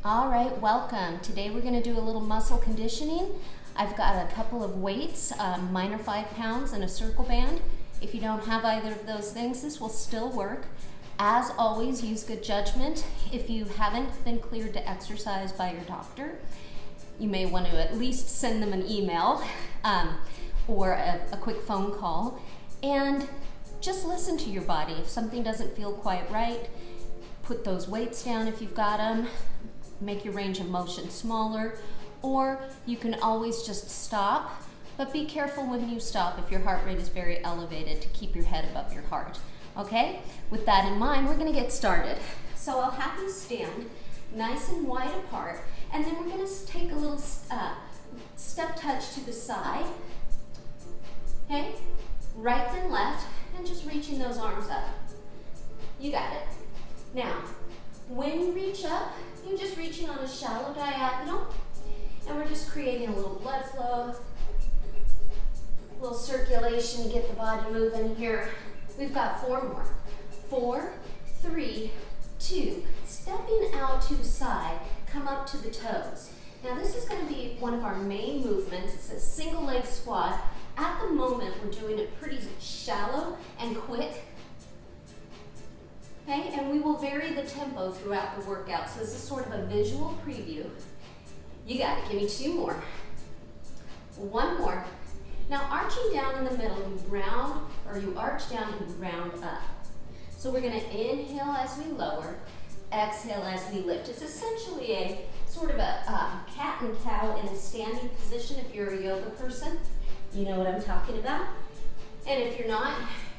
All right, welcome. Today we're going to do a little muscle conditioning. I've got a couple of weights, mine are 5 pounds and a circle band. If you don't have either of those things, this will still work. As always, use good judgment. If you haven't been cleared to exercise by your doctor, you may want to at least send them an email or a quick phone call. And just listen to your body. If something doesn't feel quite right, put those weights down if you've got them. Make your range of motion smaller, or you can always just stop, but be careful when you stop if your heart rate is very elevated to keep your head above your heart. Okay? With that in mind, we're going to get started. So I'll have you stand nice and wide apart, and then we're going to take a little step touch to the side. Okay? Right then left, and just reaching those arms up. You got it. Now, when you reach up, you're just reaching on a shallow diagonal, and we're just creating a little blood flow, a little circulation to get the body moving here. We've got 4 more. 4, 3, 2. Stepping out to the side, come up to the toes. Now this is going to be one of our main movements. It's a single leg squat. At the moment, we're doing it pretty shallow and quick. Okay, and we will vary the tempo throughout the workout. So this is sort of a visual preview. You got it. Give me 2 more. 1 more. Now arching down in the middle, you round, or you arch down and you round up. So we're going to inhale as we lower, exhale as we lift. It's essentially a sort of a cat and cow in a standing position. If you're a yoga person, you know what I'm talking about. And if you're not,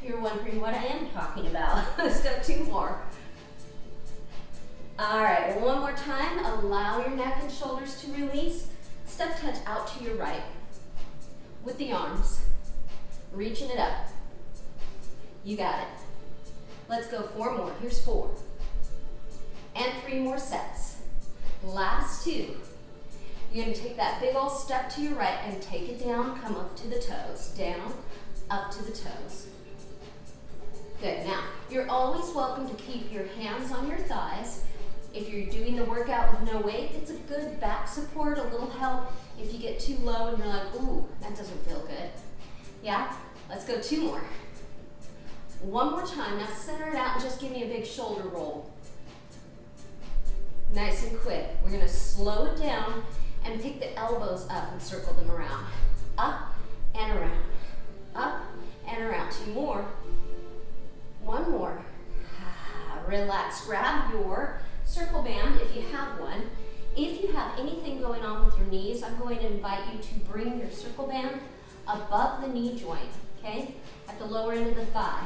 you're wondering what I am talking about. Let's go 2 more. All right, 1 more time. Allow your neck and shoulders to release. Step touch out to your right with the arms. Reaching it up. You got it. Let's go 4 more. Here's 4. And 3 more sets. Last 2. You're going to take that big old step to your right and take it down. Come up to the toes. Down, up to the toes. Good. Now, you're always welcome to keep your hands on your thighs. If you're doing the workout with no weight, it's a good back support, a little help. If you get too low and you're like, ooh, that doesn't feel good. Yeah? Let's go 2 more. 1 more time. Now center it out and just give me a big shoulder roll. Nice and quick. We're going to slow it down and pick the elbows up and circle them around. Up and around. Up and around. 2 more. 1 more. Relax. Grab your circle band if you have one. If you have anything going on with your knees, I'm going to invite you to bring your circle band above the knee joint, okay? At the lower end of the thigh.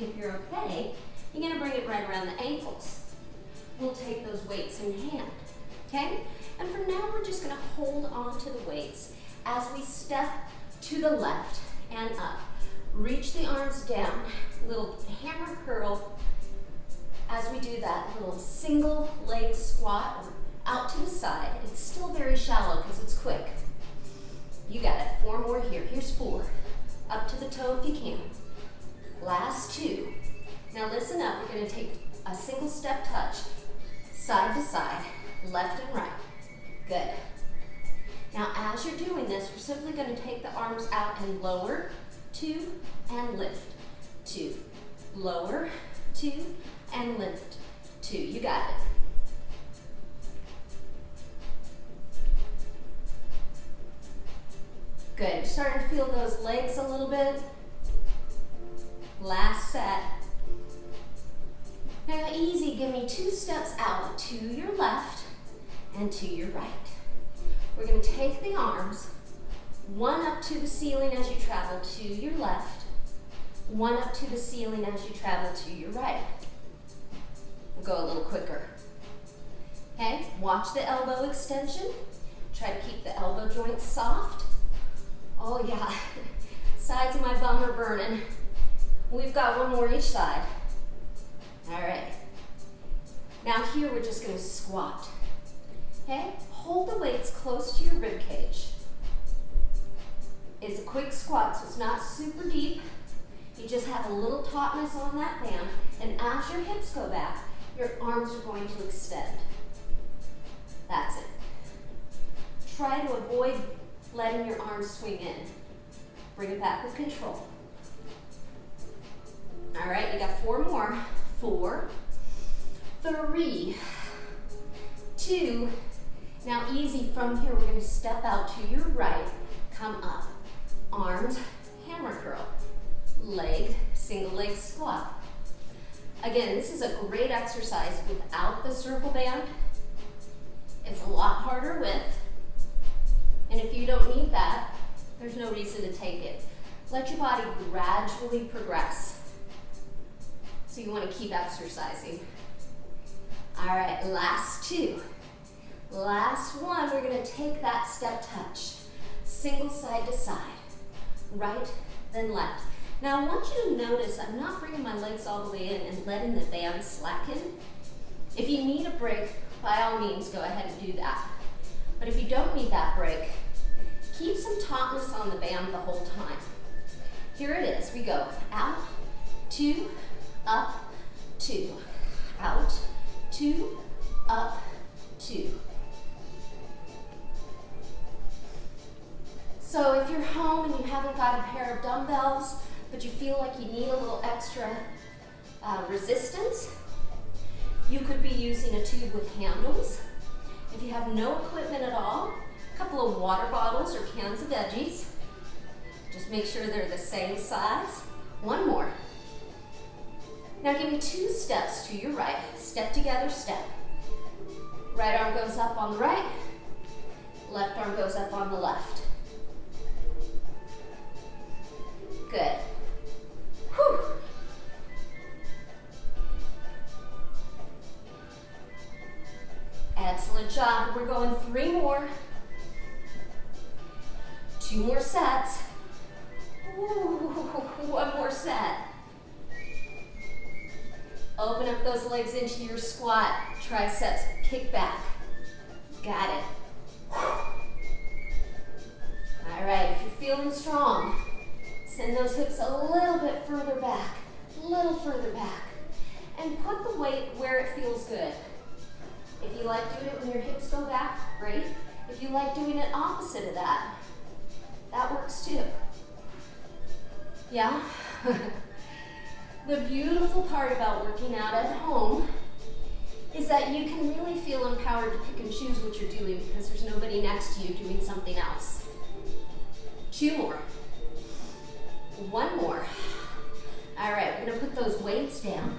If you're okay, you're going to bring it right around the ankles. We'll take those weights in hand, okay? And for now, we're just going to hold on to the weights as we step to the left and up. Reach the arms down, little hammer curl. As we do that little single leg squat or out to the side. It's still very shallow because it's quick. You got it. 4 more here. Here's 4. Up to the toe if you can. Last 2. Now listen up. We're going to take a single step touch, side to side, left and right. Good. Now as you're doing this, we're simply going to take the arms out and lower, 2, and lift, 2. Lower, 2, and lift, 2. You got it. Good. You're starting to feel those legs a little bit. Last set. Now easy, give me 2 steps out to your left and to your right. We're going to take the arms, 1 up to the ceiling as you travel to your left, 1 up to the ceiling as you travel to your right. We'll go a little quicker. Okay, watch the elbow extension. Try to keep the elbow joints soft. Oh yeah, sides of my bum are burning. We've got 1 more each side. All right. Now here we're just going to squat. Okay, hold the weights close to your rib cage. It's a quick squat, so it's not super deep. You just have a little tautness on that band, and as your hips go back, your arms are going to extend. That's it. Try to avoid letting your arms swing in. Bring it back with control. All right, you got 4 more. 4, 3, 2. Now easy from here, we're going to step out to your right, come up. Arms, hammer curl. Leg, single leg squat. Again, this is a great exercise without the circle band. It's a lot harder with. And if you don't need that, there's no reason to take it. Let your body gradually progress. So you want to keep exercising. All right, last 2. Last one, we're going to take that step touch. Single side to side. Right, then left. Now I want you to notice I'm not bringing my legs all the way in and letting the band slacken. If you need a break, by all means, go ahead and do that. But if you don't need that break, keep some tautness on the band the whole time. Here it is. We go out, 2, up, 2, out, 2, up, 2. So if you're home and you haven't got a pair of dumbbells, but you feel like you need a little extra resistance, you could be using a tube with handles. If you have no equipment at all, a couple of water bottles or cans of veggies. Just make sure they're the same size. 1 more. Now give me 2 steps to your right. Step together, step. Right arm goes up on the right, left arm goes up on the left. Good. Whew. Excellent job. We're going 3 more. 2 more sets. Ooh, 1 more set. Open up those legs into your squat. Triceps, kick back. Got it. All right, if you're feeling strong, send those hips a little bit further back, and put the weight where it feels good. If you like doing it when your hips go back, great. If you like doing it opposite of that, that works too. Yeah? The beautiful part about working out at home is that you can really feel empowered to pick and choose what you're doing because there's nobody next to you doing something else. 2 more. 1 more. All right, we're gonna put those weights down.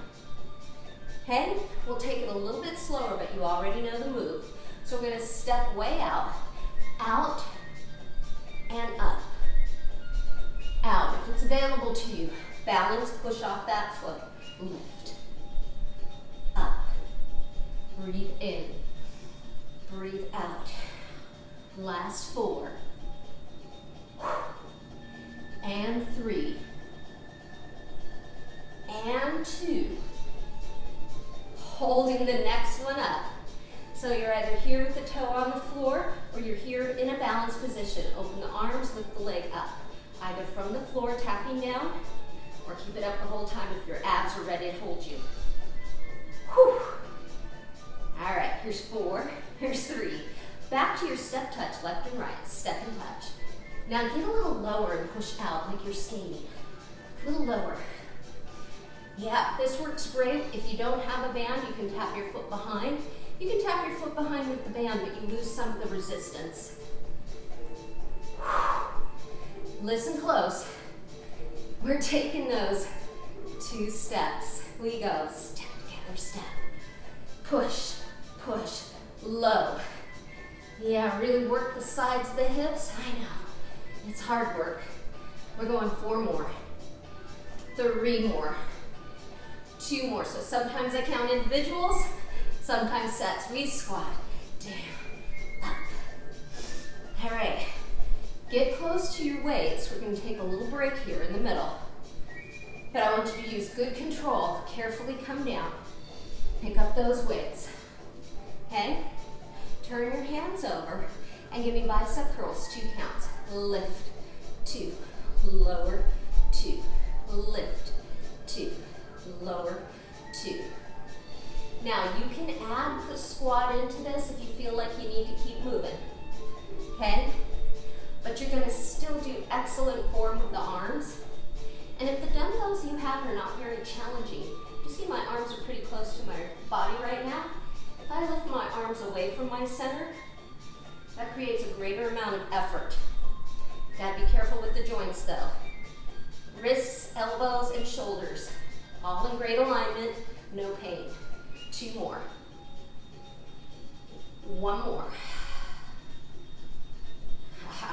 Okay, we'll take it a little bit slower, but you already know the move. So we're gonna step way out, and up. Out, if it's available to you. Balance, push off that foot. Lift. Up. Breathe in. Breathe out. Last 4. And 3. And 2. Holding the next one up. So you're either here with the toe on the floor or you're here in a balanced position. Open the arms, lift the leg up. Either from the floor, tapping down, or keep it up the whole time if your abs are ready to hold you. Whew. All right, here's 4, here's 3. Back to your step touch, left and right, step and touch. Now get a little lower and push out like you're skating. A little lower. Yeah, this works great. If you don't have a band, you can tap your foot behind. You can tap your foot behind with the band, but you lose some of the resistance. Listen close. We're taking those 2 steps. We go step together, step. Push, push, low. Yeah, really work the sides of the hips. I know, it's hard work. We're going 4 more, 3 more, 2 more. So sometimes I count individuals, sometimes sets. We squat, down, up. All right, get close to your weights. We're gonna take a little break here in the middle. But I want you to use good control. Carefully come down. Pick up those weights, okay? Turn your hands over and give me bicep curls, 2 counts. Lift, 2, lower, 2, lift, 2, lower, 2. Now you can add the squat into this if you feel like you need to keep moving, okay? But you're gonna still do excellent form with the arms. And if the dumbbells you have are not very challenging, you see my arms are pretty close to my body right now. If I lift my arms away from my center, that creates a greater amount of effort. Gotta be careful with the joints though. Wrists, elbows, and shoulders, all in great alignment, no pain. 2 more. 1 more.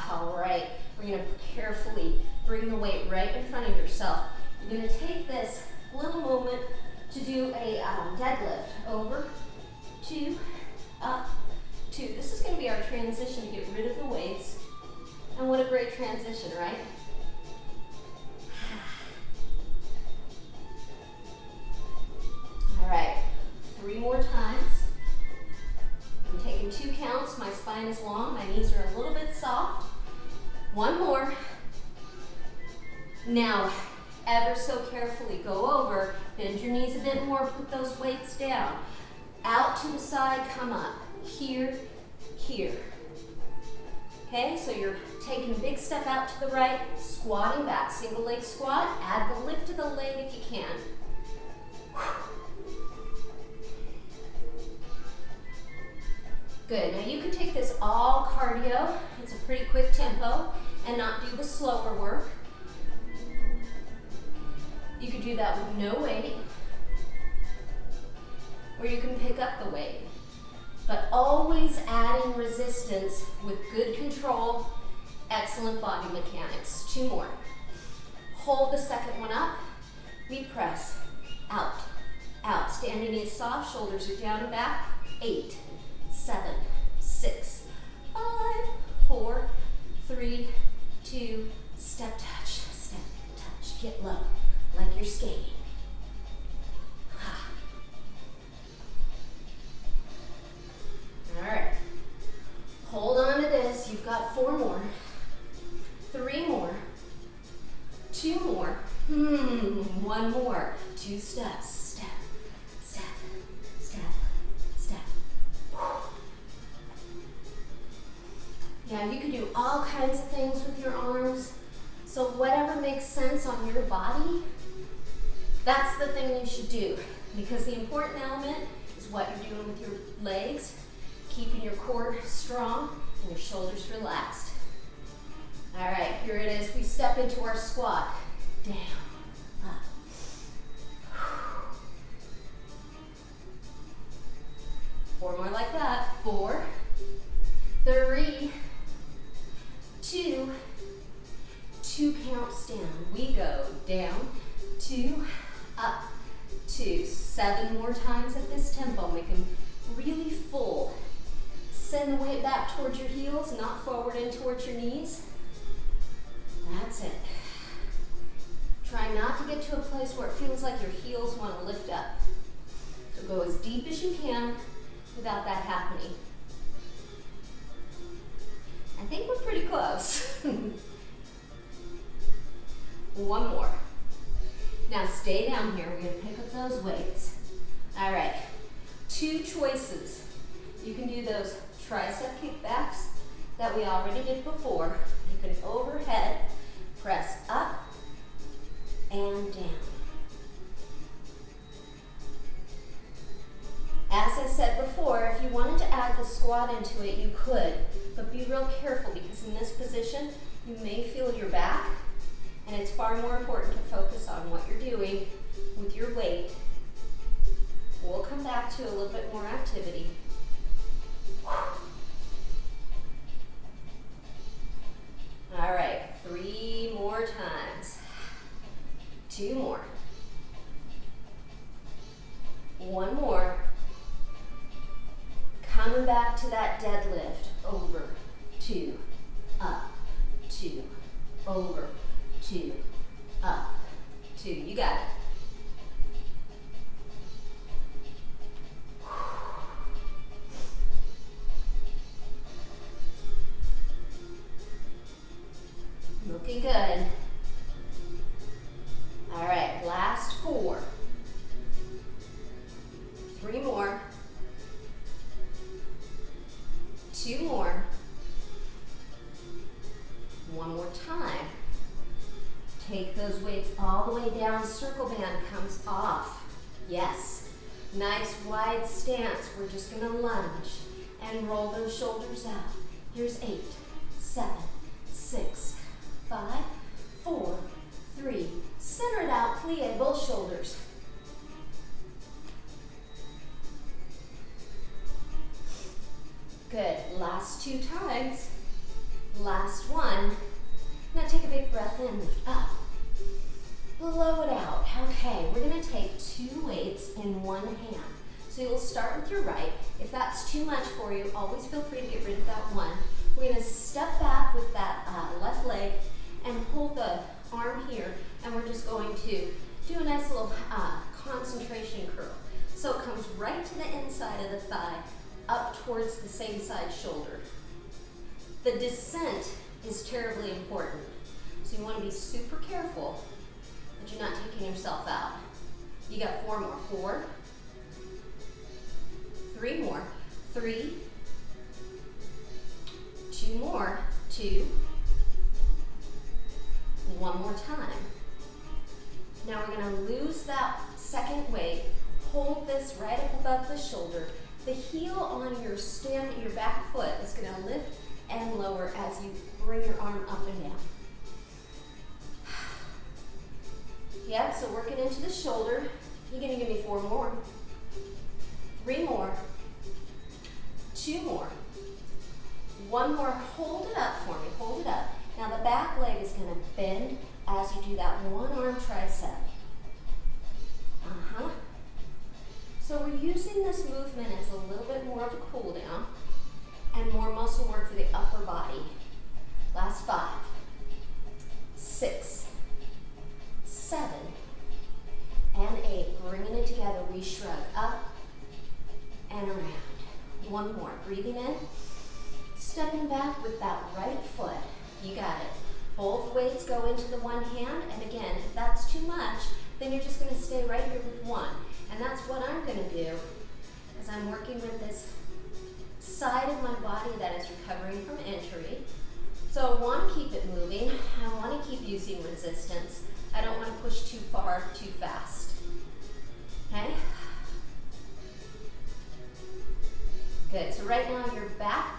All right, we're gonna carefully bring the weight right in front of yourself. You're gonna take this little moment to do a deadlift. Over, 2, up, 2. This is gonna be our transition to get rid of the weights. And what a great transition, right? All right, 3 more times. I'm taking 2 counts. My spine is long. My knees are a little bit soft. 1 more. Now, ever so carefully go over, bend your knees a bit more, put those weights down. Out to the side, come up. Here, here. Okay, so you're taking a big step out to the right, squatting back, single leg squat, add the lift to the leg if you can. Good, now you can take this all cardio, it's a pretty quick tempo, and not do the slower work. You could do that with no weight, or you can pick up the weight. But always adding resistance with good control, excellent body mechanics. 2 more. Hold the second one up. We press out, out. Standing knees soft, shoulders are down and back. 8, 7, 6, 5, 4, 3, 2, step touch, get low, like you're skating. All right, hold on to this. You've got 4 more, 3 more, 2 more, 1 more, 2 steps, step, step, step, step. Yeah, you can do all kinds of things with your arms. So whatever makes sense on your body, that's the thing you should do. Because the important element is what you're doing with your legs, keeping your core strong and your shoulders relaxed. All right, here it is. We step into our squat. Down, up. 4 more like that. 4, 3, 2, 2 counts down. We go down, 2, up, 2. 7 more times at this tempo. Make them really full. Send the weight back towards your heels, not forward and towards your knees. That's it. Try not to get to a place where it feels like your heels want to lift up. So go as deep as you can without that happening. I think we're pretty close. 1 more. Now stay down here. We're going to pick up those weights. All right. 2 choices. You can do those tricep kickbacks that we already did before. You can overhead, press up and down. As I said before, if you wanted to add the squat into it, you could, but be real careful because in this position, you may feel your back, and it's far more important to focus on what you're doing with your weight. We'll come back to a little bit more activity. All right, 3 more times. 2 more. 1 more. Coming back to that deadlift. Over, 2, up, 2, over, 2, up, 2. You got it. Looking good. All right, last 4. 3 more. 2 more. 1 more time. Take those weights all the way down. Circle band comes off. Yes. Nice wide stance. We're just going to lunge and roll those shoulders out. Here's 8, 7, 6, 5, 4, 3. Center it out. Plie both shoulders. Good. Last 2 times. Last one. Now take a big breath in, lift up. Blow it out. Okay, we're going to take 2 weights in one hand. So you'll start with your right. If that's too much for you, always feel free to get rid of that one. We're going to step back with that left leg and hold the arm here, and we're just going to do a nice little concentration curl. So it comes right to the inside of the thigh, up towards the same side shoulder. The descent is terribly important. So you want to be super careful that you're not taking yourself out. You got 4 more. 4, 3 more. 3, 2 more. 2, 1 more time. Now we're going to lose that second weight. Hold this right up above the shoulder. The heel on your back foot is going to lift and lower as you bring your arm up and down. Yep, so working into the shoulder. You're going to give me 4 more. 3 more. 2 more. 1 more. Hold it up for me. Hold it up. Now the back leg is going to bend as you do that one arm tricep. So we're using this movement as a little bit more of a cool down and more muscle work for the upper body. Last 5, 6, 7, and 8. Bringing it together, we shrug up and around. 1 more. Breathing in, stepping back with that right foot. You got it. Both weights go into the one hand, and again, if that's too much, then you're just going to stay right here with one. And that's what I'm going to do, as I'm working with this side of my body that is recovering from injury. So I want to keep it moving. I want to keep using resistance. I don't want to push too far, too fast. Okay? Good. So right now your back,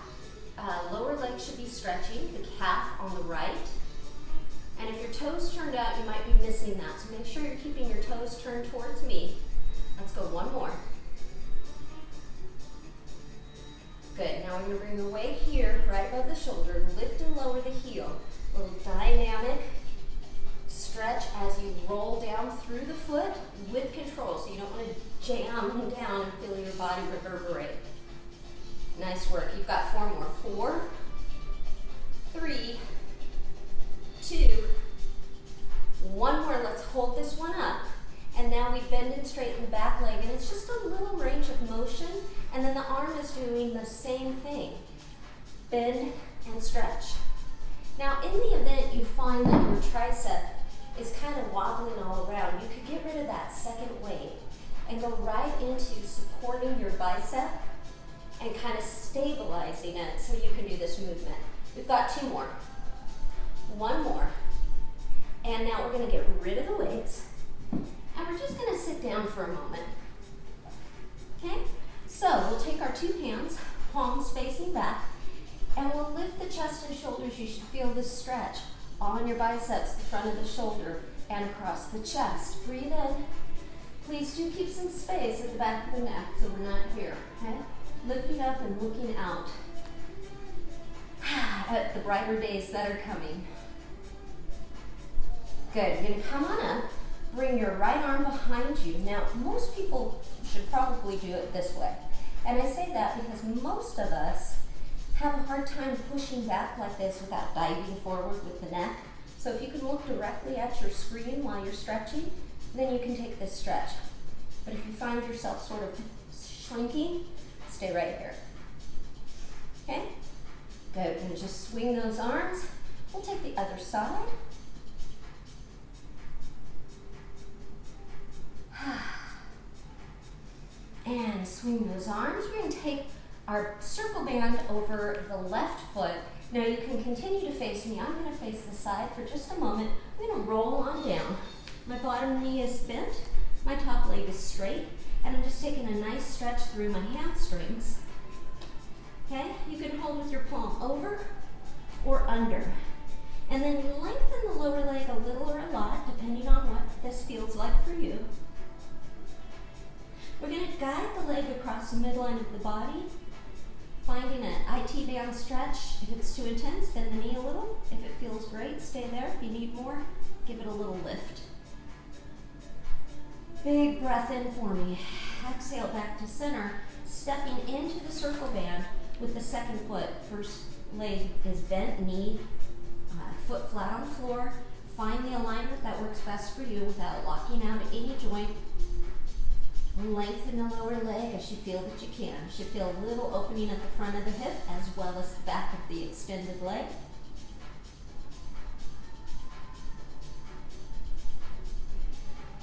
lower leg should be stretching, the calf on the right. And if your toes turned out, you might be missing that. So make sure you're keeping your toes turned towards me. Let's go 1 more. Good. Now we're going to bring the weight here, right above the shoulder. Lift and lower the heel. A little dynamic stretch as you roll down through the foot with control. So you don't want to jam down and feel your body reverberate. Nice work. You've got 4 more. 4, 3, 2, 1 more. Let's hold this one up. And now we bend and straighten the back leg, and it's just a little range of motion, and then the arm is doing the same thing. Bend and stretch. Now, in the event you find that your tricep is kind of wobbling all around, you could get rid of that second weight and go right into supporting your bicep and kind of stabilizing it so you can do this movement. We've got 2 more. 1 more. And now we're going to get rid of the weights. And we're just going to sit down for a moment. Okay? So we'll take our 2 hands, palms facing back, and we'll lift the chest and shoulders. You should feel this stretch on your biceps, the front of the shoulder, and across the chest. Breathe in. Please do keep some space at the back of the neck so we're not here. Okay? Lifting up and looking out at the brighter days that are coming. Good. You're going to come on up. Bring your right arm behind you. Now, most people should probably do it this way. And I say that because most of us have a hard time pushing back like this without diving forward with the neck. So if you can look directly at your screen while you're stretching, then you can take this stretch. But if you find yourself sort of shrinking, stay right here. Okay? Good. And just swing those arms. We'll take the other side. And swing those arms. We're going to take our circle band over the left foot. Now you can continue to face me. I'm going to face the side for just a moment. I'm going to roll on down. My bottom knee is bent, my top leg is straight, and I'm just taking a nice stretch through my hamstrings. Okay, you can hold with your palm over or under. And then lengthen the lower leg a little or a lot, depending on what this feels like for you. We're going to guide the leg across the midline of the body, finding an IT band stretch. If it's too intense, bend the knee a little. If it feels great, stay there. If you need more, give it a little lift. Big breath in for me. Exhale back to center, stepping into the circle band with the second foot. First leg is bent, knee, foot flat on the floor. Find the alignment that works best for you without locking out any joint. Lengthen the lower leg as you feel that you can. You should feel a little opening at the front of the hip as well as the back of the extended leg.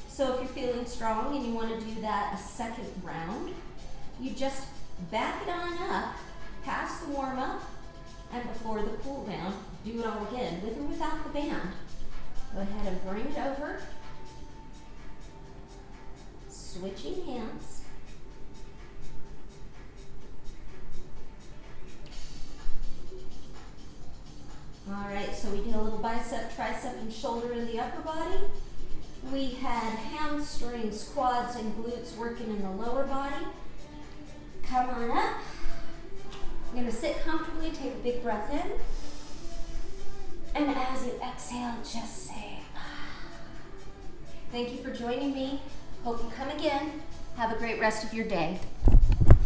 So if you're feeling strong and you want to do that a second round, you just back it on up, past the warm up, and before the cool down, do it all again, with or without the band. Go ahead and bring it over. Switching hands. All right, so we did a little bicep, tricep, and shoulder in the upper body. We had hamstrings, quads, and glutes working in the lower body. Come on up. You're going to sit comfortably, take a big breath in. And as you exhale, just say, Thank you for joining me. Hope you come again. Have a great rest of your day.